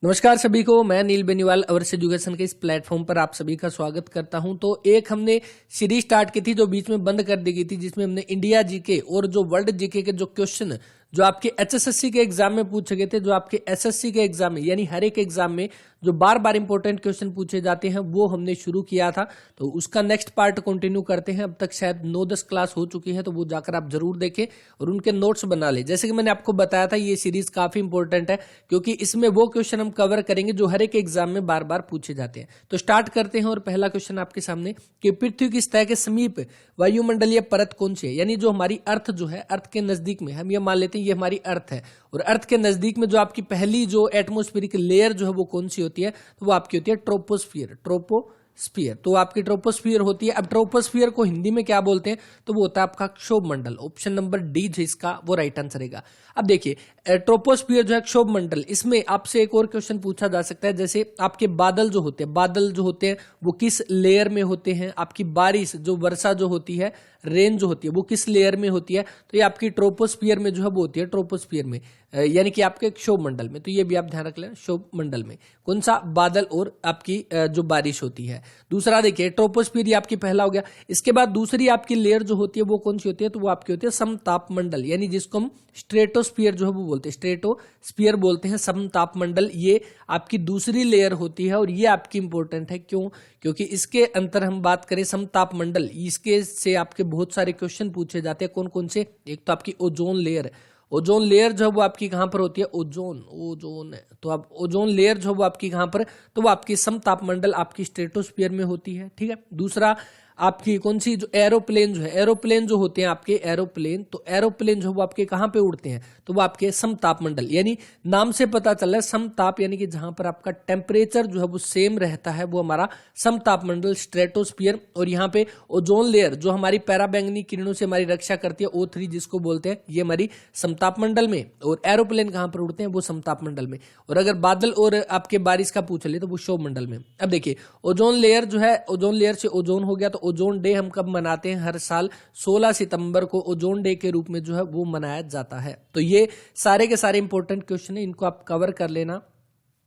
नमस्कार सभी को, मैं नील बेनीवाल अवर्स एजुकेशन के इस प्लेटफॉर्म पर आप सभी का स्वागत करता हूं। तो एक हमने सीरीज स्टार्ट की थी जो बीच में बंद कर दी गई थी, जिसमें हमने इंडिया जीके और जो वर्ल्ड जीके के जो क्वेश्चन जो आपके एचएसएससी के एग्जाम में पूछे गए थे, जो आपके एसएससी के एग्जाम में यानी हर एक एग्जाम में जो बार बार इंपॉर्टेंट क्वेश्चन पूछे जाते हैं वो हमने शुरू किया था। तो उसका नेक्स्ट पार्ट कंटिन्यू करते हैं। अब तक शायद 9-10 क्लास हो चुकी है, तो वो जाकर आप जरूर देखें और उनके नोट्स बना लें। जैसे कि मैंने आपको बताया था, ये सीरीज काफी इंपॉर्टेंट है क्योंकि इसमें वो क्वेश्चन हम कवर करेंगे जो हर एक एग्जाम में बार बार पूछे जाते हैं। तो स्टार्ट करते हैं। और पहला क्वेश्चन आपके सामने कि पृथ्वी की सतह के समीप वायुमंडलीय परत कौन सी है, यानी जो हमारी अर्थ जो है, अर्थ के नजदीक में हम ये मान लेते हैं ये हमारी अर्थ है, और अर्थ के नजदीक में जो आपकी पहली जो एटमॉस्फेरिक लेयर जो है वो कौन सी होती है, तो वो आपकी होती है ट्रोपोस्फियर। ट्रोपोस्फियर तो आपकी ट्रोपोस्फियर होती है। अब ट्रोपोस्फियर को हिंदी में क्या बोलते हैं, तो वो होता है आपका क्षोभ मंडल। ऑप्शन नंबर डी जो इसका वो राइट आंसर रहेगा। अब देखिए ट्रोपोस्फियर जो है क्षोभ मंडल, इसमें आपसे एक और क्वेश्चन पूछा जा सकता है। जैसे आपके बादल जो होते हैं वो किस लेयर में होते हैं, आपकी बारिश जो वर्षा जो होती है, रेन जो होती है वो किस लेयर में होती है, तो ये आपकी ट्रोपोस्फियर में जो है वो होती है ट्रोपोस्फियर में, यानी कि आपके क्षोभ मंडल में। तो ये भी आप ध्यान रख लेना, क्षोभ मंडल में कौन सा बादल और आपकी जो बारिश होती है। दूसरा देखिए ट्रोपोस्फियर ये आपकी पहला हो गया। इसके बाद दूसरी आपकी लेयर जो होती है वो कौन सी होती है, तो वो आपकी होती है समताप मंडल, यानी जिसको हम स्ट्रेटोस्फियर जो है वो बोलते हैं, स्ट्रेटोस्फियर बोलते हैं, समताप मंडल। ये आपकी दूसरी लेयर होती है और ये आपकी इंपॉर्टेंट है। क्यों? क्योंकि इसके अंतर हम बात करें समताप मंडल, इसके से आपके बहुत सारे क्वेश्चन पूछे जाते हैं। कौन कौन से? एक तो आपकी ओजोन लेयर, ओजोन लेयर जो है वो आपकी कहां पर होती है, ओजोन तो अब ओजोन लेयर जो है वो आपकी कहां पर, तो वो आपकी समताप मंडल आपकी स्ट्रेटोस्फियर में होती है। ठीक है। दूसरा आपकी कौन सी, जो एरोप्लेन जो है, एरोप्लेन जो होते हैं आपके एरोप्लेन, तो एरोप्लेन जो है वो आपके कहां पे उड़ते हैं, तो वो आपके समताप मंडल, यानी नाम से पता चल रहा है समताप, यानी कि जहां पर आपका टेम्परेचर जो है वो सेम रहता है वो हमारा समताप मंडल स्ट्रेटोस्फियर। और यहाँ पे ओजोन लेयर जो हमारी पैराबैंगनी किरणों से हमारी रक्षा करती है, O3 जिसको बोलते हैं, ये हमारी समताप मंडल में। और एरोप्लेन कहां पर उड़ते हैं, वो समताप मंडल में। और अगर बादल और आपके बारिश का पूछ ले तो वो क्षोभ मंडल में। अब देखिए ओजोन लेयर जो है, ओजोन लेयर से ओजोन हो गया, तो ओजोन डे हम कब मनाते हैं, हर साल 16 सितंबर को ओजोन डे के रूप में जो है वो मनाया जाता है। तो ये सारे के सारे इंपॉर्टेंट क्वेश्चन है, इनको आप कवर कर लेना।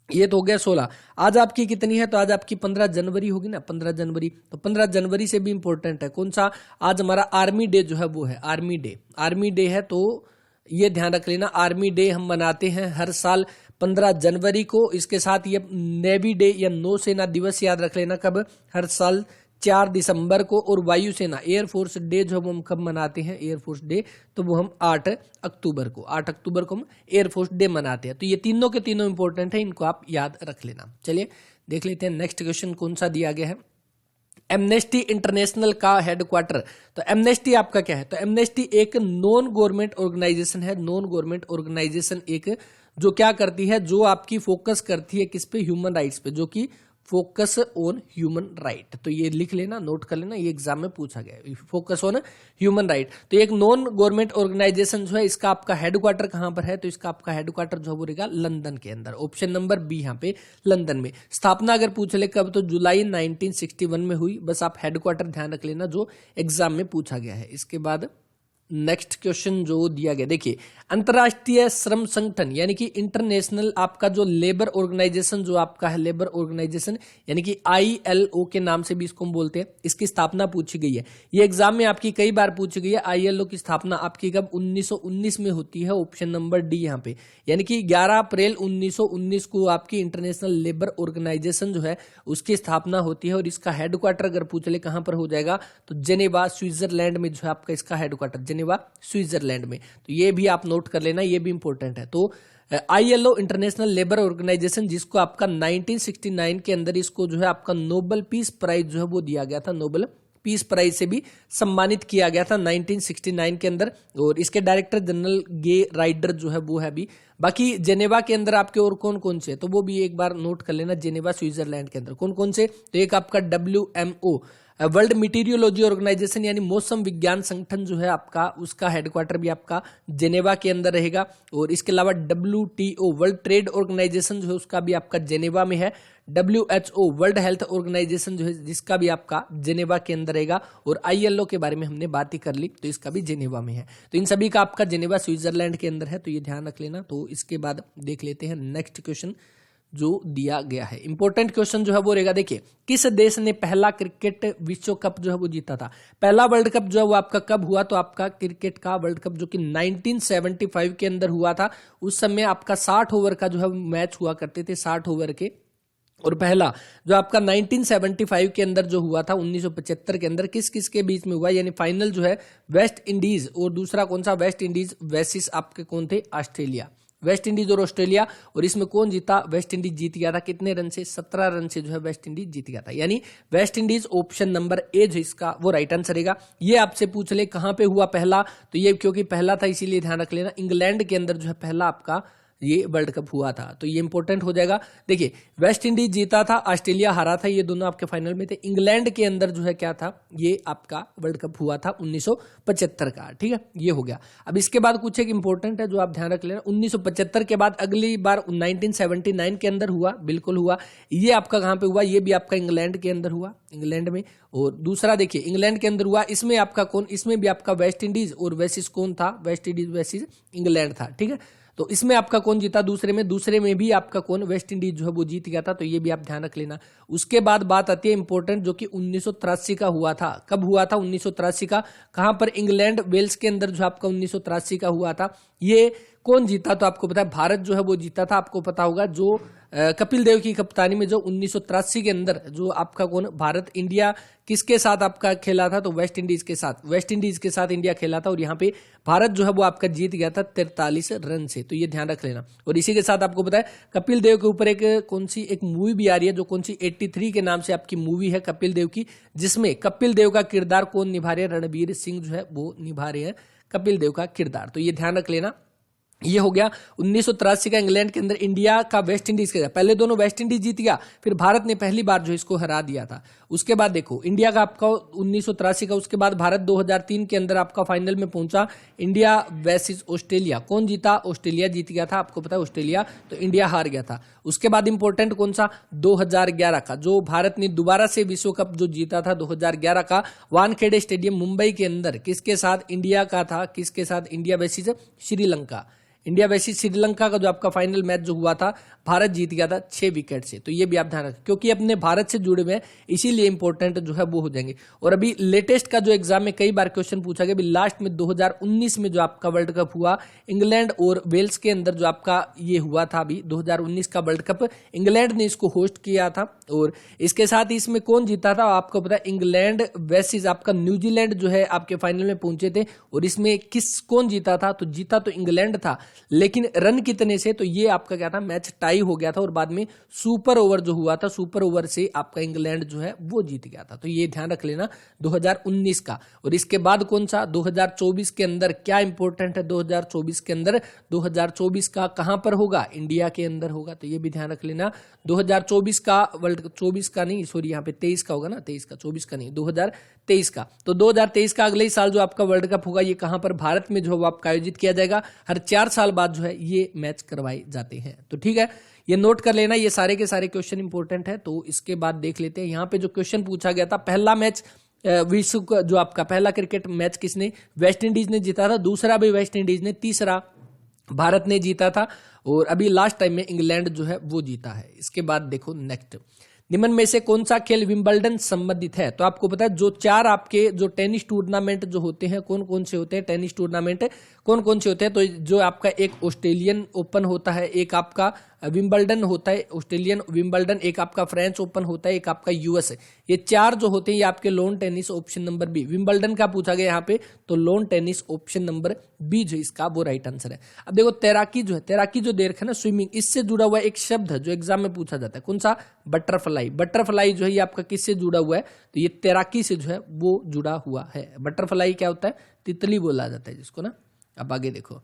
ये तो हो गया 16। आज आपकी कितनी है, तो आज आपकी 15 जनवरी होगी ना, 15 जनवरी। तो 15 जनवरी से भी इंपॉर्टेंट है कौन सा, आज हमारा आर्मी डे जो है वो है, आर्मी डे है। तो ये ध्यान रख लेना, आर्मी डे हम मनाते हैं हर साल 15 जनवरी को। इसके साथ ये नेवी डे या नौसेना दिवस याद रख लेना, कब, हर साल 4 दिसंबर को। और वायुसेना एयरफोर्स डे जो हम कब मनाते हैं, एयरफोर्स डे, तो वो हम 8 अक्टूबर को हम एयरफोर्स डे मनाते हैं। तो ये तीनों के तीनों इंपॉर्टेंट है, इनको आप याद रख लेना। चलिए देख लेते हैं नेक्स्ट क्वेश्चन कौन सा दिया गया है। एमनेस्टी इंटरनेशनल का हेडक्वार्टर, तो एमनेस्टी आपका क्या है, तो एमनेस्टी एक नॉन गवर्नमेंट ऑर्गेनाइजेशन है। नॉन गवर्नमेंट ऑर्गेनाइजेशन एक जो क्या करती है, जो आपकी फोकस करती है किस पे, ह्यूमन राइट्स पे, जो कि फोकस ऑन ह्यूमन राइट। तो ये लिख लेना, नोट कर लेना, ये एग्जाम में पूछा गया है, फोकस ऑन ह्यूमन राइट। तो एक नॉन गवर्नमेंट ऑर्गेनाइजेशन जो है, इसका आपका हेडक्वार्टर कहां पर है, तो इसका आपका हेडक्वार्टर जो है वो रहेगा लंदन के अंदर। ऑप्शन नंबर बी यहाँ पे लंदन में। स्थापना अगर पूछ ले कब, तो जुलाई 1961 में हुई। बस आप हेडक्वार्टर ध्यान रख लेना जो एग्जाम में पूछा गया है। इसके बाद नेक्स्ट क्वेश्चन जो दिया गया, देखिए अंतरराष्ट्रीय श्रम संगठन यानी कि इंटरनेशनल आपका जो लेबर ऑर्गेनाइजेशन जो आपका है, लेबर ऑर्गेनाइजेशन यानी कि ILO के नाम से भी इसको हम बोलते हैं, इसकी स्थापना पूछी गई है। ये एग्जाम में आपकी कई बार पूछी गई है। ILO की स्थापना आपकी कब, 1919 में होती है। ऑप्शन नंबर डी यहाँ पे, यानी कि 11 अप्रैल 1919 को आपकी इंटरनेशनल लेबर ऑर्गेनाइजेशन जो है उसकी स्थापना होती है। और इसका हेडक्वार्टर अगर पूछ ले कहां पर हो जाएगा, तो जेनेवा स्विट्जरलैंड में जो है आपका इसका हेडक्वार्टर, जेनेवा स्विट्जरलैंड में। तो ये भी आप नोट कर लेना, ये भी इंपॉर्टेंट है। तो ILO इंटरनेशनल लेबर ऑर्गेनाइजेशन, जिसको आपका 1969 के अंदर इसको जो है आपका नोबेल पीस प्राइज जो है वो दिया गया था, नोबेल पीस प्राइज से भी सम्मानित किया गया था 1969 के अंदर। और इसके डायरेक्टर जनरल गे राइडर जो है वो है भी। बाकी जेनेवा के अंदर आपके और कौन कौन से, तो वो भी एक बार नोट कर लेना, जेनेवा स्विट्जरलैंड के अंदर कौन कौन से, तो एक आपका WMO वर्ल्ड मीटीरियोलॉजी ऑर्गेनाइजेशन यानी मौसम विज्ञान संगठन जो है आपका, उसका हेडक्वार्टर भी आपका जेनेवा के अंदर रहेगा। और इसके अलावा WTO वर्ल्ड ट्रेड ऑर्गेनाइजेशन जो है उसका भी आपका जेनेवा में है। WHO वर्ल्ड हेल्थ ऑर्गेनाइजेशन जो है जिसका भी आपका जेनेवा के अंदर रहेगा। और ILO के बारे में हमने बात ही कर ली, तो इसका भी जेनेवा में है। तो इन सभी का आपका जेनेवा स्विट्जरलैंड के अंदर है, तो ये ध्यान रख लेना। तो इसके बाद देख लेते हैं नेक्स्ट क्वेश्चन जो दिया गया है। इंपॉर्टेंट क्वेश्चन जो है वो रहेगा, देखिए किस देश ने पहला क्रिकेट विश्व कप जो है वो जीता था। पहला वर्ल्ड कप जो है वो आपका कब हुआ, तो आपका क्रिकेट का वर्ल्ड कप जो कि 1975 के अंदर हुआ था। उस समय आपका 60 ओवर का जो है मैच हुआ करते थे, 60 ओवर के। और पहला जो आपका 1975 के अंदर जो हुआ था 1975 के अंदर किस किस के बीच में हुआ, यानी फाइनल जो है वेस्ट इंडीज और दूसरा कौन सा, वेस्ट इंडीज वर्सेस आपके कौन थे, ऑस्ट्रेलिया। वेस्ट इंडीज और ऑस्ट्रेलिया, और इसमें कौन जीता, वेस्ट इंडीज जीत गया था। कितने रन से, 17 रन से जो है वेस्ट इंडीज जीत गया था। यानी West Indies option number A जो इसका वो राइट आंसर रहेगा। ये आपसे पूछ ले कहां पे हुआ पहला, तो ये क्योंकि पहला था इसीलिए ध्यान रख लेना, इंग्लैंड के अंदर जो है पहला आपका ये वर्ल्ड कप हुआ था, तो ये इंपॉर्टेंट हो जाएगा। देखिए वेस्ट इंडीज जीता था, ऑस्ट्रेलिया हारा था, ये दोनों आपके फाइनल में थे। इंग्लैंड के अंदर जो है क्या था, ये आपका वर्ल्ड कप हुआ था 1975 का। ठीक है, ये हो गया। अब इसके बाद कुछ एक इंपॉर्टेंट है जो आप ध्यान रख लेना, 1975 के बाद अगली बार 1979 के अंदर हुआ, बिल्कुल हुआ। ये आपका कहां पे हुआ, ये भी आपका इंग्लैंड के अंदर हुआ, इंग्लैंड में। और दूसरा देखिए इंग्लैंड के अंदर हुआ, इसमें आपका कौन, इसमें भी आपका वेस्ट इंडीज और वेसिस कौन था, वेस्ट इंडीज वेसिस इंग्लैंड था। ठीक है, तो इसमें आपका कौन जीता, दूसरे में भी आपका कौन, वेस्ट इंडीज जो है वो जीत गया था, तो ये भी आप ध्यान रख लेना। उसके बाद बात आती है इंपॉर्टेंट, जो कि 1983 का हुआ था। कब हुआ था, 1983 का, कहां पर, इंग्लैंड वेल्स के अंदर जो आपका 1983 का हुआ था। ये कौन जीता, तो आपको पता है भारत जो है वो जीता था। आपको पता होगा जो कपिल देव की कप्तानी में जो 1983 के अंदर जो आपका कौन, भारत, इंडिया किसके साथ आपका खेला था, तो वेस्ट इंडीज के साथ, वेस्ट इंडीज के साथ इंडिया खेला था। और यहाँ पे भारत जो है वो आपका जीत गया था 43 रन से, तो ये ध्यान रख लेना। और इसी के साथ आपको पता है कपिल देव के ऊपर एक कौन सी एक मूवी भी आ रही है, जो कौन सी 83 के नाम से आपकी मूवी है कपिल देव की, जिसमें कपिल देव का किरदार कौन निभा रहे हैं, रणवीर सिंह जो है वो निभा रहे हैं कपिल देव का किरदार, तो ये ध्यान रख लेना। ये हो गया 1983 का इंग्लैंड के अंदर, इंडिया का वेस्ट इंडीज के, पहले दोनों वेस्ट इंडीज जीत गया, फिर भारत ने पहली बार जो इसको हरा दिया था। उसके बाद देखो इंडिया का आपका 1983 का, उसके बाद भारत 2003 के अंदर आपका फाइनल में पहुंचा, इंडिया वर्सेस ऑस्ट्रेलिया, कौन जीता, ऑस्ट्रेलिया जीत गया था। आपको पता है ऑस्ट्रेलिया, तो इंडिया हार गया था। उसके बाद इंपॉर्टेंट कौन सा, 2011 का, जो भारत ने दोबारा से विश्व कप जो जीता था 2011 का, वानखेड़े स्टेडियम मुंबई के अंदर, किसके साथ, इंडिया का था, किसके साथ, India versus Sri Lanka. India versus Sri Lanka का जो आपका फाइनल मैच जो हुआ था, भारत जीत गया था 6 विकेट से, तो ये भी आप ध्यान रखें, क्योंकि अपने भारत से जुड़े हुए हैं इसीलिए इंपॉर्टेंट जो है वो हो जाएंगे। और अभी लेटेस्ट का जो एग्जाम में कई बार क्वेश्चन पूछा गया, अभी लास्ट में 2019 में जो आपका वर्ल्ड कप हुआ इंग्लैंड और वेल्स के अंदर, जो आपका ये हुआ था अभी 2019 का वर्ल्ड कप, इंग्लैंड ने इसको होस्ट किया था। और इसके साथ ही इसमें कौन जीता था, आपको पता है इंग्लैंड वर्सेस आपका न्यूजीलैंड जो है आपके फाइनल में पहुंचे थे। और इसमें कौन जीता था, तो जीता तो इंग्लैंड था, लेकिन रन कितने से, तो ये आपका क्या था, मैच टाई हो गया था। और बाद में सुपर ओवर जो हुआ था, सुपर ओवर से आपका इंग्लैंड जो है वो जीत गया था, तो ये ध्यान रख लेना 2019 का। और इसके बाद कौन सा, 2024 के अंदर क्या इंपॉर्टेंट है, 2024 के अंदर, 2024 का कहां पर होगा, इंडिया के अंदर होगा, तो ये भी ध्यान रख लेना। 2024 का वर्ल्ड कप, 24 का नहीं, सॉरी यहाँ पे 23 का होगा ना, 23 का, 24 का नहीं, 2023 का। तो 2023 का अगले ही साल जो आपका वर्ल्ड कप होगा, ये कहां पर, भारत में जो आपका आयोजित किया जाएगा। हर 4 साल बाद जो है ये मैच करवाए जाते हैं, तो ठीक है, ये नोट कर लेना। ये सारे के सारे क्वेश्चन इंपॉर्टेंट है। तो इसके बाद देख लेते हैं यहाँ पे जो क्वेश्चन पूछा गया था, पहला मैच विश्व का जो आपका पहला क्रिकेट मैच किसने, वेस्ट इंडीज ने जीता था, दूसरा भी वेस्ट इंडीज ने, तीसरा भारत ने जीता था, और अभी लास्ट टाइम में इंग्लैंड जो है वो जीता है। इसके बाद देखो नेक्स्ट, निम्न में से कौन सा खेल विंबलडन संबंधित है, तो आपको पता है जो 4 आपके जो टेनिस टूर्नामेंट जो होते हैं, कौन कौन से होते हैं टेनिस टूर्नामेंट, कौन कौन से होते हैं, तो जो आपका एक ऑस्ट्रेलियन ओपन होता है, एक आपका विंबलडन होता है, ऑस्ट्रेलियन विंबलडन, एक आपका फ्रेंच ओपन होता है, एक आपका यूएस है। ये 4 जो होते हैं ये आपके lawn tennis, option number B. Wimbledon का पूछा गया यहाँ पे, तो lawn tennis option number B जो इसका वो राइट आंसर है। अब देखो तैराकी जो है, तैराकी जो देख है ना, स्विमिंग, इससे जुड़ा हुआ एक शब्द है जो एग्जाम में पूछा जाता है, कौन सा, बटरफ्लाई। बटरफ्लाई जो है ये आपका किससे जुड़ा हुआ है, तो ये तैराकी से जो है वो जुड़ा हुआ है। बटरफ्लाई क्या होता है, तितली बोला जाता है जिसको ना। अब आगे देखो,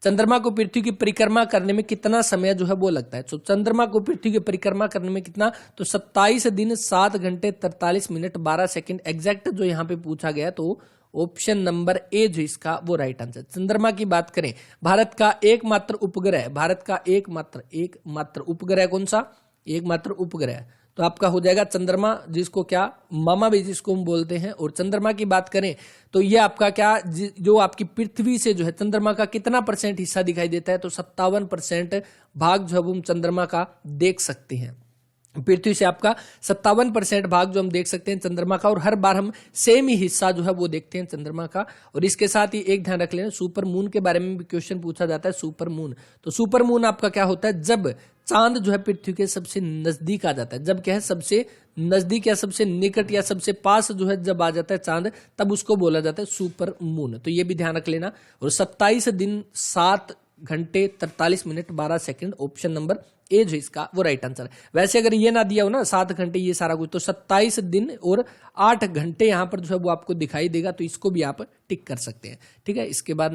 चंद्रमा को पृथ्वी की परिक्रमा करने में कितना समय जो है वो लगता है, तो चंद्रमा को पृथ्वी की परिक्रमा करने में कितना, तो 27 दिन 7 घंटे 43 मिनट 12 सेकंड एग्जैक्ट जो यहाँ पे पूछा गया, तो ऑप्शन नंबर ए जो इसका वो राइट आंसर। चंद्रमा की बात करें, भारत का एकमात्र उपग्रह, भारत का एकमात्र उपग्रह कौन सा, एकमात्र उपग्रह, तो आपका हो जाएगा चंद्रमा, जिसको क्या मामा भी जिसको हम बोलते हैं। और चंद्रमा की बात करें तो ये आपका क्या जो आपकी पृथ्वी से जो है चंद्रमा का कितना % हिस्सा दिखाई देता है, तो 57% भाग जो है हम चंद्रमा का देख सकते हैं। पृथ्वी से आपका 57% भाग जो हम देख सकते हैं चंद्रमा का, और हर बार हम सेम ही हिस्सा जो है वो देखते हैं चंद्रमा का। और इसके साथ ही एक ध्यान रख लेना, सुपर मून के बारे में भी क्वेश्चन पूछा जाता है। सुपर मून, तो सुपर मून आपका क्या होता है, जब चांद जो है पृथ्वी के सबसे नजदीक आ जाता है, जब क्या है सबसे नजदीक या सबसे निकट या सबसे पास जो है जब आ जाता है चांद, तब उसको बोला जाता है सुपर मून। तो ये भी ध्यान रख लेना। और 27 दिन 7 घंटे 43 minute 12 second, option number A जो इसका वो राइट आंसर है। वैसे अगर ये ना दिया हो ना 7 घंटे ये सारा कुछ, तो 27 दिन और 8 घंटे यहां पर जो है वो आपको दिखाई देगा, तो इसको भी आप टिक कर सकते हैं। ठीक है, इसके बाद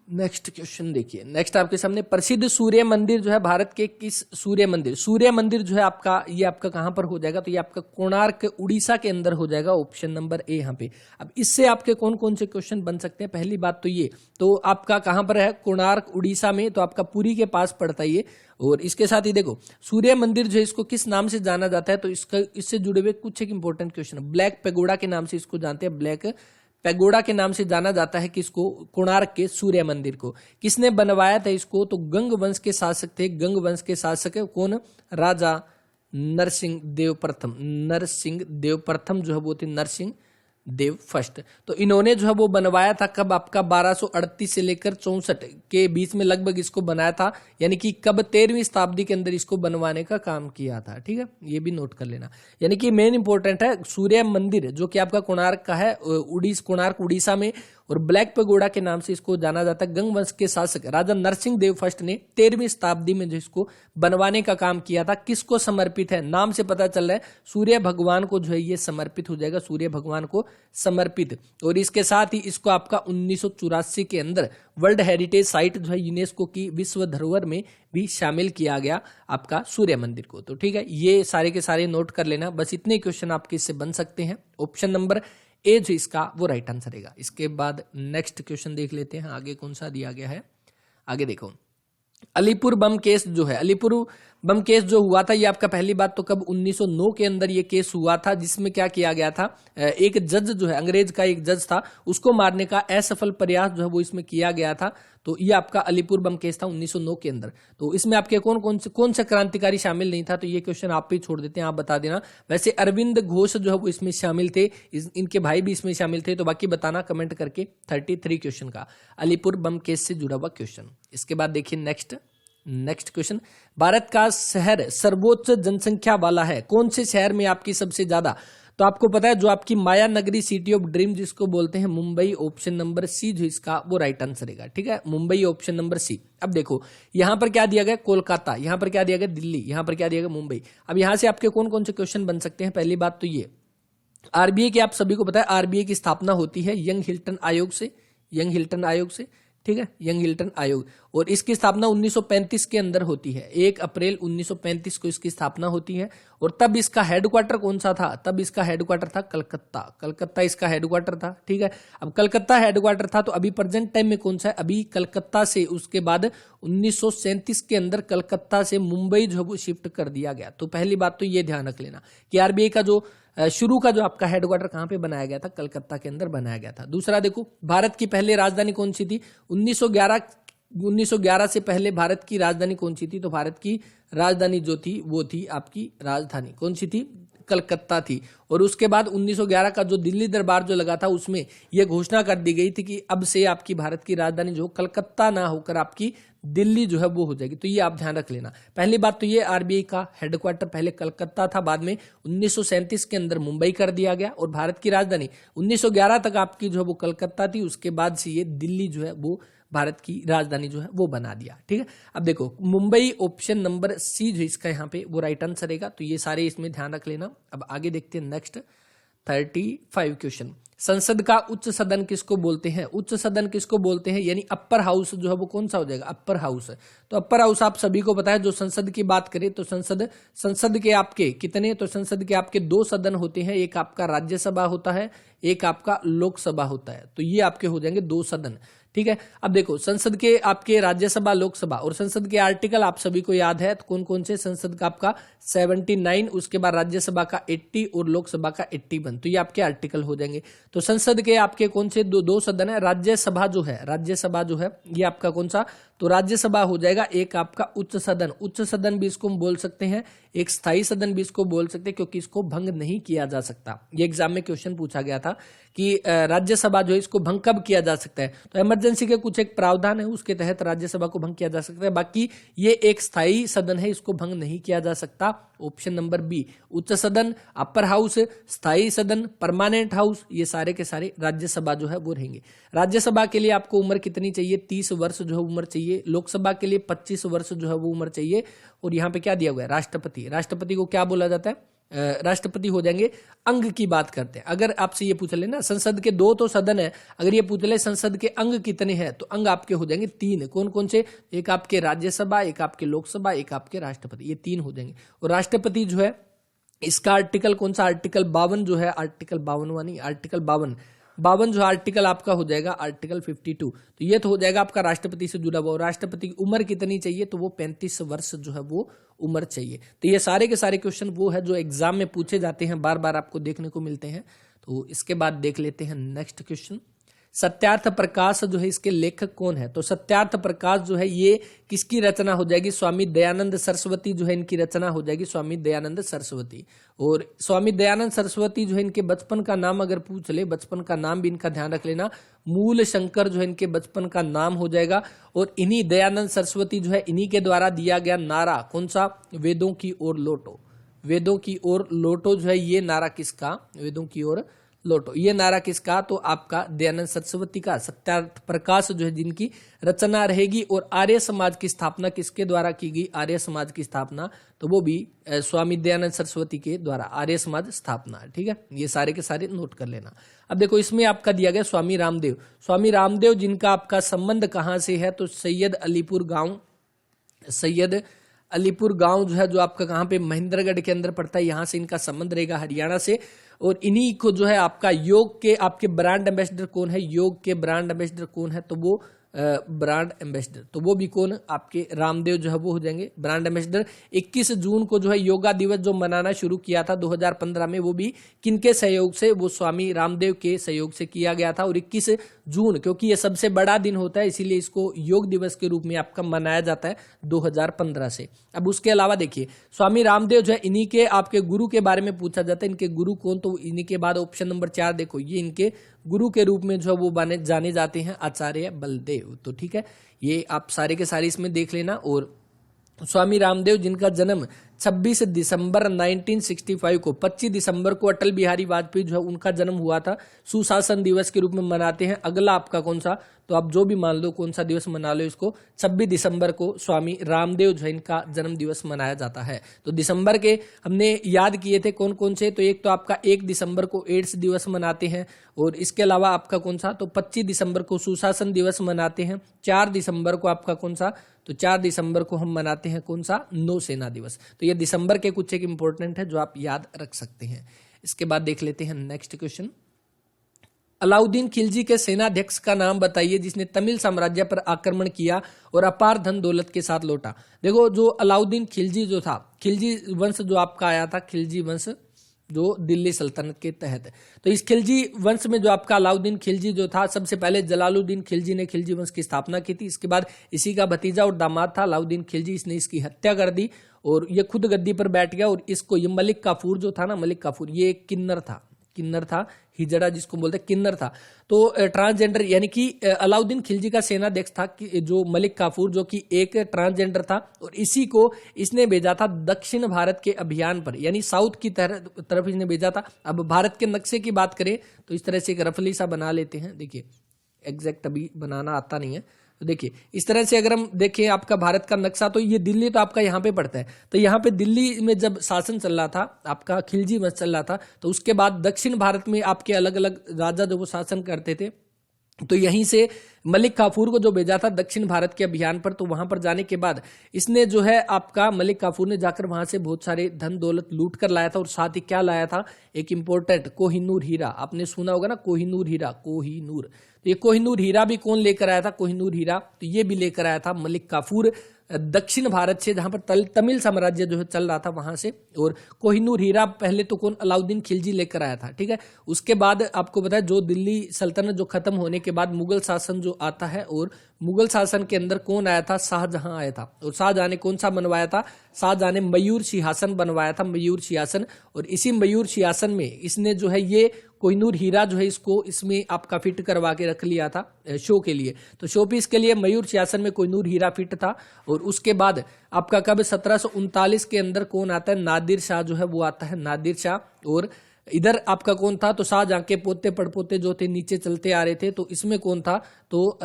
नेक्स्ट क्वेश्चन देखिए। नेक्स्ट आपके सामने, प्रसिद्ध सूर्य मंदिर जो है भारत के किस सूर्य मंदिर जो है आपका, ये आपका कहां पर हो जाएगा, तो ये आपका कोणार्क उड़ीसा के अंदर हो जाएगा, ऑप्शन नंबर ए यहाँ पे। अब इससे आपके कौन कौन से क्वेश्चन बन सकते हैं, पहली बात तो ये, तो आपका कहां पर है, कोणार्क उड़ीसा में, तो आपका पुरी के पास पड़ता है ये। और इसके साथ ही देखो सूर्य मंदिर जो है इसको किस नाम से जाना जाता है, तो इससे जुड़े हुए कुछ एक इंपॉर्टेंट क्वेश्चन, ब्लैक पेगोडा के नाम से इसको जानते हैं, ब्लैक पैगोडा के नाम से जाना जाता है किसको, कोणार्क के सूर्य मंदिर को। किसने बनवाया था इसको, तो गंग वंश के शासक थे, गंग वंश के शासक है कौन, राजा नरसिंह देव प्रथम जो है वो थे नरसिंह देव फर्स्ट। तो इन्होंने जो है वो बनवाया था कब, आपका 1238 से लेकर 64 के बीच में लगभग इसको बनाया था, यानी कि कब 13वीं शताब्दी के अंदर इसको बनवाने का काम किया था। ठीक है, ये भी नोट कर लेना, यानी कि मेन इंपॉर्टेंट है सूर्य मंदिर जो कि आपका कोणार्क का है, कोणार्क उड़ीसा में, और ब्लैक पेगोडा के नाम से इसको जाना जाता है। गंग वंश के शासक राजा नरसिंह देव फर्स्ट ने 13वीं शताब्दी में जो इसको बनवाने का काम किया था। किसको समर्पित है, नाम से पता चल रहा है सूर्य भगवान को जो है ये समर्पित हो जाएगा, सूर्य भगवान को समर्पित। और इसके साथ ही इसको आपका 1984 के अंदर वर्ल्ड हेरिटेज साइट जो है यूनेस्को की विश्व धरोहर में भी शामिल किया गया आपका सूर्य मंदिर को। तो ठीक है, ये सारे के सारे नोट कर लेना, बस इतने क्वेश्चन आपके इससे बन सकते हैं। ऑप्शन नंबर ए जो इसका वो राइट आंसर रहेगा। इसके बाद नेक्स्ट क्वेश्चन देख लेते हैं, आगे कौन सा दिया गया है। आगे देखो, अलीपुर बम केस जो है, अलीपुर बम केस जो हुआ था ये आपका पहली बात तो कब 1909 के अंदर ये केस हुआ था, जिसमें क्या किया गया था, एक जज जो है अंग्रेज का एक जज था, उसको मारने का असफल प्रयास जो है वो इसमें किया गया था। तो ये आपका अलीपुर बम केस था 1909 के अंदर। तो इसमें आपके कौन से क्रांतिकारी शामिल नहीं था, तो ये क्वेश्चन आप भी छोड़ देते हैं, आप बता देना। वैसे अरविंद घोष जो है वो इसमें शामिल थे, इनके भाई भी इसमें शामिल थे, तो बाकी बताना कमेंट करके। 33 क्वेश्चन का अलीपुर बम केस से जुड़ा हुआ क्वेश्चन। इसके बाद देखिए नेक्स्ट क्वेश्चन, भारत का शहर सर्वोच्च जनसंख्या वाला है, कौन से शहर में आपकी सबसे ज्यादा, तो आपको पता है जो आपकी माया नगरी सिटी ऑफ ड्रीम जिसको बोलते हैं मुंबई, ऑप्शन नंबर सी जो इसका वो राइट आंसर रहेगा। ठीक है, मुंबई ऑप्शन नंबर सी। अब देखो यहां पर क्या दिया गया, कोलकाता, यहां पर क्या दिया गया, दिल्ली, यहां पर क्या दिया गया, मुंबई। अब यहां से आपके कौन कौन से क्वेश्चन बन सकते हैं, पहली बात तो ये आरबीआई की, आप सभी को पता है आरबीआई की स्थापना होती है यंग हिल्टन आयोग से, ठीक है, यंग हिल्टन आयोग, और इसकी स्थापना 1935 के अंदर होती है, 1 अप्रैल 1935 को इसकी स्थापना होती है। और तब इसका हेडक्वार्टर कौन सा था, तब इसका हेडक्वार्टर था कलकत्ता इसका हेडक्वार्टर था। ठीक है, अब कलकत्ता हेडक्वार्टर था, तो अभी प्रेजेंट टाइम में कौन सा है, अभी कलकत्ता से उसके बाद 1937 के अंदर कलकत्ता से मुंबई जो है वो शिफ्ट कर दिया गया। तो पहली बात तो ये ध्यान रख लेना कि आरबीआई का जो शुरू का जो आपका हेडक्वार्टर कहां पे बनाया गया था, कलकत्ता के अंदर बनाया गया था। दूसरा देखो, भारत की पहले राजधानी कौन सी थी, 1911 से पहले भारत की राजधानी कौन सी थी, तो भारत की राजधानी जो थी वो थी आपकी राजधानी कौन सी थी, कलकत्ता थी। और उसके बाद 1911 का जो दिल्ली दरबार जो लगा था उसमें यह घोषणा कर दी गई थी कि अब से आपकी भारत की राजधानी जो कलकत्ता ना होकर आपकी दिल्ली जो है वो हो जाएगी। तो ये आप ध्यान रख लेना। पहली बात तो ये आरबीआई का हेडक्वार्टर पहले कलकत्ता था, बाद में 1937 के अंदर मुंबई कर दिया गया, और भारत की राजधानी 1911 तक आपकी जो है वो कलकत्ता थी, उसके बाद से ये दिल्ली जो है वो भारत की राजधानी जो है वो बना दिया। ठीक है, अब देखो मुंबई ऑप्शन नंबर सी जो इसका यहाँ पे वो राइट आंसर रहेगा। तो ये सारे इसमें ध्यान रख लेना। अब आगे देखते हैं नेक्स्ट 35 क्वेश्चन, संसद का उच्च सदन किसको बोलते हैं, उच्च सदन किसको बोलते हैं, यानी अपर हाउस जो है वो कौन सा हो जाएगा, अपर हाउस। तो अपर हाउस आप सभी को पता है, जो संसद की बात करें तो संसद के आपके कितने, तो संसद के आपके 2 सदन होते हैं, एक आपका राज्यसभा होता है, एक आपका लोकसभा होता है। तो ये आपके हो जाएंगे 2 सदन। ठीक है। अब देखो संसद के आपके राज्यसभा, लोकसभा और संसद के आर्टिकल आप सभी को याद है, तो कौन कौन से? संसद का आपका 79, उसके बाद राज्यसभा का 80 और लोकसभा का 81। तो ये आपके आर्टिकल हो जाएंगे। तो संसद के आपके कौन से दो सदन है? राज्यसभा जो है ये आपका कौन सा? तो राज्यसभा हो जाएगा एक आपका उच्च सदन। उच्च सदन भी इसको हम बोल सकते हैं, एक स्थायी सदन भी इसको बोल सकते हैं, क्योंकि इसको भंग नहीं किया जा सकता। ये एग्जाम में क्वेश्चन पूछा गया था कि राज्यसभा जो है इसको भंग कब किया जा सकता है? तो इमरजेंसी के कुछ एक प्रावधान है, उसके तहत राज्यसभा को भंग किया जा सकता है। बाकी ये एक स्थायी सदन है, इसको भंग नहीं किया जा सकता। ऑप्शन नंबर बी, उच्च सदन, अपर हाउस, स्थायी सदन, परमानेंट हाउस, ये सारे के सारे राज्यसभा जो है वो रहेंगे। राज्यसभा के लिए आपको उम्र कितनी चाहिए? 30 वर्ष जो है उम्र चाहिए। लोकसभा के लिए 25 वर्ष जो है वो उम्र चाहिए। और यहाँ पे क्या दिया हुआ है? राष्ट्रपति। राष्ट्रपति को क्या बोला जाता है? राष्ट्रपति हो जाएंगे। अंग की बात करते हैं, अगर आपसे ये पूछ ले ना, संसद के 2 तो सदन है, अगर ये पूछ ले संसद के अंग कितने हैं, तो अंग आपके हो जाएंगे 3। कौन कौन से? एक आपके राज्यसभा, एक आपके लोकसभा, एक आपके राष्ट्रपति, ये 3 हो जाएंगे। और राष्ट्रपति जो है इसका आर्टिकल कौन सा? आर्टिकल 52 जो है, आर्टिकल 52 आर्टिकल 52 जो आर्टिकल आपका हो जाएगा आर्टिकल 52। तो ये तो हो जाएगा आपका राष्ट्रपति से जुड़ा हुआ। राष्ट्रपति की उम्र कितनी चाहिए? तो वो 35 वर्ष जो है वो उम्र चाहिए। तो ये सारे के सारे क्वेश्चन वो है जो एग्जाम में पूछे जाते हैं, बार बार आपको देखने को मिलते हैं। तो इसके बाद देख लेते हैं नेक्स्ट क्वेश्चन। सत्यार्थ प्रकाश जो है इसके लेखक कौन है? तो सत्यार्थ प्रकाश जो है ये किसकी रचना हो जाएगी? स्वामी दयानंद सरस्वती जो है इनकी रचना हो जाएगी, स्वामी दयानंद सरस्वती। और स्वामी दयानंद सरस्वती जो है इनके बचपन का नाम अगर पूछ ले, बचपन का नाम भी इनका ध्यान रख लेना, मूल शंकर जो है इनके बचपन का नाम हो जाएगा। और इन्हीं दयानंद सरस्वती जो है इन्हीं के द्वारा दिया गया नारा कौन सा? वेदों की ओर लौटो। वेदों की ओर लौटो जो है ये नारा किसका? वेदों की ओर लौटो, ये नारा किसका? तो आपका दयानंद सरस्वती का। सत्यार्थ प्रकाश जो है जिनकी रचना रहेगी। और आर्य समाज की स्थापना किसके द्वारा की गई? आर्य समाज की स्थापना तो वो भी स्वामी दयानंद सरस्वती के द्वारा आर्य समाज स्थापना। ठीक है, ये सारे के सारे नोट कर लेना। अब देखो इसमें आपका दिया गया स्वामी रामदेव। स्वामी रामदेव जिनका आपका संबंध कहाँ से है? तो सैयद अलीपुर गांव जो है, जो आपका कहाँ पे? महेंद्रगढ़ के अंदर पड़ता है, यहाँ से इनका संबंध रहेगा, हरियाणा से। और इन्हीं को जो है आपका योग के आपके ब्रांड एम्बेसडर कौन है? योग के ब्रांड एम्बेसडर कौन है? तो वो ब्रांड एम्बेसडर, तो वो भी कौन? आपके रामदेव जो है वो हो जाएंगे ब्रांड एम्बेसडर। 21 जून को जो है योगा दिवस जो मनाना शुरू किया था 2015 में, वो भी किनके सहयोग से? वो स्वामी रामदेव के सहयोग से किया गया था। और 21 जून क्योंकि ये सबसे बड़ा दिन होता है, इसीलिए इसको योग दिवस के रूप में आपका मनाया जाता है 2015 से। अब उसके अलावा देखिए स्वामी रामदेव जो है इन्हीं के आपके गुरु के बारे में पूछा जाता है। इनके गुरु कौन? तो इन्हीं के बाद ऑप्शन नंबर 4 देखो, ये इनके गुरु के रूप में जो है वो जाने जाते हैं आचार्य बलदेव। तो ठीक है, ये आप सारे के सारे इसमें देख लेना। और स्वामी रामदेव जिनका जन्म 26 दिसंबर 1965 को, 25 दिसंबर को अटल बिहारी वाजपेयी जो है उनका जन्म हुआ था, सुशासन दिवस के रूप में मनाते हैं। अगला आपका कौन सा? तो आप जो भी मान लो कौन सा दिवस मना लो इसको, 26 दिसंबर को स्वामी रामदेव जो है इनका जन्म दिवस मनाया जाता है। तो दिसंबर के हमने याद किए थे कौन कौन से? तो एक तो आपका 1 दिसंबर को एड्स दिवस मनाते हैं। और इसके अलावा आपका कौन सा? तो 25 दिसंबर को सुशासन दिवस मनाते हैं। 4 दिसंबर को आपका कौन सा? तो 4 दिसंबर को हम मनाते हैं कौन सा? नौसेना दिवस। तो ये दिसंबर के कुछ एक इंपॉर्टेंट है जो आप याद रख सकते हैं। इसके बाद देख लेते हैं नेक्स्ट क्वेश्चन। अलाउद्दीन खिलजी के सेनाध्यक्ष का नाम बताइए जिसने तमिल साम्राज्य पर आक्रमण किया और अपार धन दौलत के साथ लौटा। देखो जो अलाउद्दीन खिलजी जो था, खिलजी वंश जो आपका आया था, खिलजी वंश जो दिल्ली सल्तनत के तहत, तो इस खिलजी वंश में जो आपका अलाउद्दीन खिलजी जो था, सबसे पहले जलालुद्दीन खिलजी ने खिलजी वंश की स्थापना की थी। इसके बाद इसी का भतीजा और दामाद था अलाउद्दीन खिलजी, इसने इसकी हत्या कर दी और ये खुद गद्दी पर बैठ गया। और इसको ये मलिक काफूर जो था ना, मलिक काफूर ये एक किन्नर था, हिजड़ा जिसको बोलते हैं, किन्नर था। तो ट्रांसजेंडर यानी कि अलाउद्दीन खिलजी का सेनाध्यक्ष था कि जो मलिक काफूर, जो कि एक ट्रांसजेंडर था। और इसी को इसने भेजा था दक्षिण भारत के अभियान पर, यानी साउथ की तरफ इसने भेजा था। अब भारत के नक्शे की बात करें तो इस तरह से एक रफली सा बना लेते हैं। देखिए एग्जैक्ट अभी बनाना आता नहीं है, तो देखिए इस तरह से अगर हम देखें आपका भारत का नक्शा, तो ये दिल्ली तो आपका यहाँ पे पड़ता है। तो यहाँ पे दिल्ली में जब शासन चल रहा था, आपका खिलजी वंश चल रहा था, तो उसके बाद दक्षिण भारत में आपके अलग अलग राजा जो वो शासन करते थे, तो यहीं से मलिक काफूर को जो भेजा था दक्षिण भारत के अभियान पर, तो वहां पर जाने के बाद इसने जो है आपका मलिक काफूर ने जाकर वहां से बहुत सारे धन दौलत लूट कर लाया था, और साथ ही क्या लाया था, एक इंपॉर्टेंट कोहिनूर हीरा। आपने सुना होगा ना कोहिनूर हीरा, कोहिनूर। तो ये कोहिनूर हीरा भी कौन लेकर आया था, कोहिनूर हीरा तो ये भी लेकर आया था मलिक काफूर दक्षिण भारत से, जहां पर तमिल साम्राज्य जो है चल रहा था वहां से। और कोहिनूर हीरा पहले तो कौन, अलाउद्दीन खिलजी लेकर आया था, ठीक है। उसके बाद आपको बताया जो दिल्ली सल्तनत जो खत्म होने के बाद मुगल शासन जो आता है, और मुगल शासन के अंदर कौन आया था, शाहजहां आया था। और शाहजहां ने कौन सा बनवाया था, शाहजहां ने मयूर सिंहासन बनवाया था, मयूर सिंहासन। और इसी मयूर सिंहासन में इसने जो है ये कोहिनूर हीरा जो है इसको इसमें आपका फिट करवा के रख लिया था शो के लिए। तो शो पीस के लिए मयूर सिंहासन में कोहिनूर हीरा फिट था। और उसके बाद आपका कब 1739 के अंदर कौन आता है, नादिर शाह जो है वो आता है, नादिर शाह। और इधर आपका कौन था, तो शाहजहां के पोते पड़पोते जो थे नीचे चलते आ रहे थे, तो इसमें कौन था, तो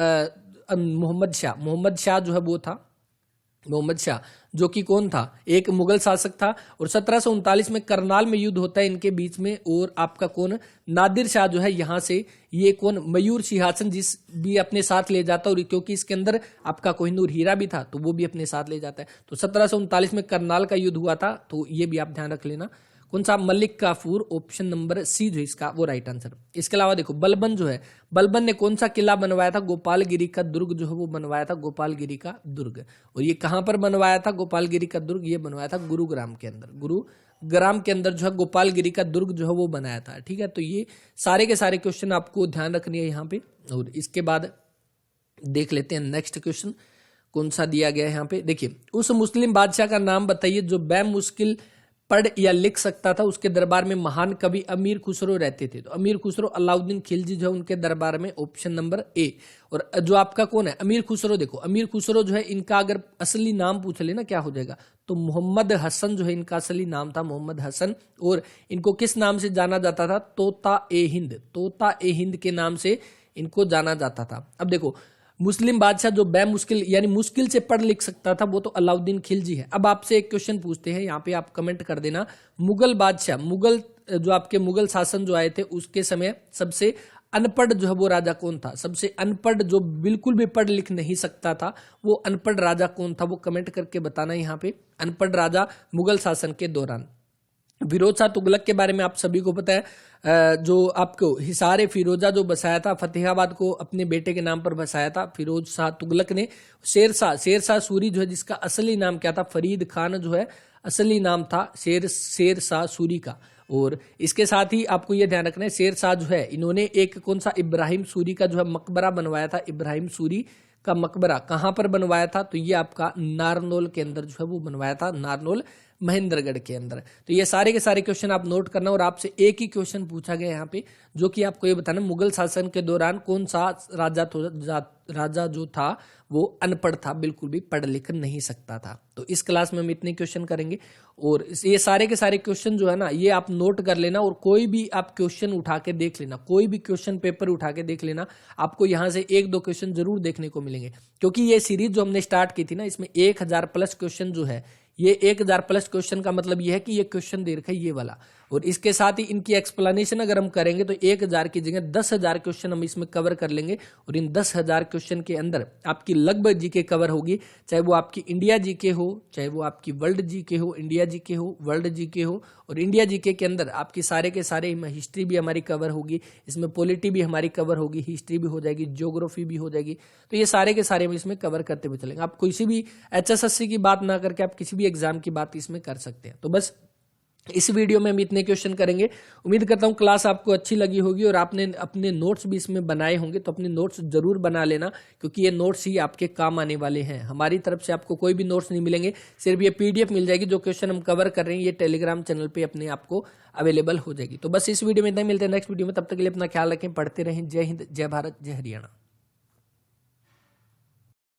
मोहम्मद शाह जो है वो था, मोहम्मद शाह, जो कि कौन था, एक मुगल शासक था। और 1739 में करनाल में युद्ध होता है इनके बीच में, और आपका कौन, नादिर शाह जो है यहां से ये कौन, मयूर सिंहासन जिस भी अपने साथ ले जाता है, और क्योंकि इसके अंदर आपका कोहिनूर हीरा भी था तो वो भी अपने साथ ले जाता है। तो 1739 में करनाल का युद्ध हुआ था, तो ये भी आप ध्यान रख लेना। कौन सा, Malik Kafur, option number C जो इसका वो राइट आंसर। इसके अलावा देखो बलबन जो है, बलबन ने कौन सा किला बनवाया था, गोपालगिरी का दुर्ग जो है वो बनवाया था, गोपालगिरी का दुर्ग। और ये कहां पर बनवाया था गोपालगिरी का दुर्ग, ये बनवाया था गुरुग्राम के अंदर, गुरुग्राम के अंदर जो है गोपालगिरी का दुर्ग जो है वो बनाया था, ठीक है। तो ये सारे के सारे क्वेश्चन आपको ध्यान रखनी है यहाँ पे। और इसके बाद देख लेते हैं नेक्स्ट क्वेश्चन कौन सा दिया गया है यहाँ पे। देखिए, उस मुस्लिम बादशाह का नाम बताइए जो बेमुश्किल पढ़ या लिख सकता था, उसके दरबार में महान कवि अमीर खुसरो रहते थे। तो अमीर खुसरो अलाउद्दीन खिलजी जो है उनके दरबार में, ऑप्शन नंबर ए। और जो आपका कौन है, अमीर खुसरो, देखो अमीर खुसरो जो है इनका अगर असली नाम पूछ लेना क्या हो जाएगा, तो मोहम्मद हसन जो है इनका असली नाम था, मोहम्मद हसन। और इनको किस नाम से जाना जाता था, तोता ए हिंद, तोता ए हिंद के नाम से इनको जाना जाता था। अब देखो, मुस्लिम बादशाह जो बेमुश्किल यानी मुश्किल से पढ़ लिख सकता था वो तो अलाउद्दीन खिलजी है। अब आपसे एक क्वेश्चन पूछते हैं, यहाँ पे आप कमेंट कर देना, मुगल बादशाह, मुगल जो आपके मुगल शासन जो आए थे उसके समय सबसे अनपढ़ जो है वो राजा कौन था, सबसे अनपढ़ जो बिल्कुल भी पढ़ लिख नहीं सकता था वो अनपढ़ राजा कौन था, वो कमेंट करके बताना यहाँ पे। अनपढ़ राजा मुगल शासन के दौरान, फिरोज शाह तुगलक के बारे में आप सभी को पता है, जो आपको हिसार फिरोजा जो बसाया था, फतेहाबाद को अपने बेटे के नाम पर बसाया था फिरोज शाह तुगलक ने। शेर शाह सूरी जो है जिसका असली नाम क्या था, फरीद खान जो है असली नाम था शेर शाह सूरी का। और इसके साथ ही आपको यह ध्यान रखना है, शेर शाह जो है इन्होंने एक कौन सा, इब्राहिम सूरी का जो है मकबरा बनवाया था, इब्राहिम सूरी का मकबरा कहां पर बनवाया था, तो ये आपका नारनौल के अंदर जो है वो बनवाया था, नारनौल महेंद्रगढ़ के अंदर। तो ये सारे के सारे क्वेश्चन आप नोट करना। और आपसे एक ही क्वेश्चन पूछा गया यहाँ पे, जो कि आपको ये बताना, मुगल शासन के दौरान कौन सा राजा जो था वो अनपढ़ था, बिल्कुल भी पढ़ लिख नहीं सकता था। तो इस क्लास में हम इतने क्वेश्चन करेंगे, और ये सारे के सारे क्वेश्चन जो है ना ये आप नोट कर लेना। और कोई भी आप क्वेश्चन उठा के देख लेना, कोई भी क्वेश्चन पेपर उठा के देख लेना, आपको यहाँ से 1-2 क्वेश्चन जरूर देखने को मिलेंगे। क्योंकि ये सीरीज जो हमने स्टार्ट की थी ना, इसमें 1000 प्लस क्वेश्चन जो है, ये 1000 प्लस क्वेश्चन का मतलब ये है कि ये क्वेश्चन दे रखा है ये वाला, और इसके साथ ही इनकी एक्सप्लेनेशन अगर हम करेंगे तो 1000 की जगह 10,000 क्वेश्चन हम इसमें कवर कर लेंगे। और इन 10,000 क्वेश्चन के अंदर आपकी लगभग जीके कवर होगी, चाहे वो आपकी इंडिया जीके हो, चाहे वो आपकी वर्ल्ड जीके हो, इंडिया जीके हो, वर्ल्ड जीके हो। और इंडिया जीके के अंदर आपकी सारे के सारे हिस्ट्री भी हमारी कवर होगी, इसमें पॉलिटी भी हमारी कवर होगी, हिस्ट्री भी हो जाएगी, ज्योग्राफी भी हो जाएगी। तो ये सारे के सारे हम इसमें कवर करते हुए चलेंगे। आप किसी भी HSSC की बात ना करके आप किसी भी एग्जाम की बात इसमें कर सकते हैं। तो बस इस वीडियो में हम इतने क्वेश्चन करेंगे। उम्मीद करता हूं क्लास आपको अच्छी लगी होगी और आपने अपने नोट्स भी इसमें बनाए होंगे। तो अपने नोट्स जरूर बना लेना, क्योंकि ये नोट्स ही आपके काम आने वाले हैं। हमारी तरफ से आपको कोई भी नोट्स नहीं मिलेंगे, सिर्फ ये PDF मिल जाएगी। जो क्वेश्चन हम कवर कर रहे हैं ये टेलीग्राम चैनल पे अपने आपको अवेलेबल हो जाएगी। तो बस इस वीडियो में इतना ही, मिलते हैं नेक्स्ट वीडियो में। तब तक के लिए अपना ख्याल रखें, पढ़ते रहें। जय हिंद, जय भारत, जय हरियाणा।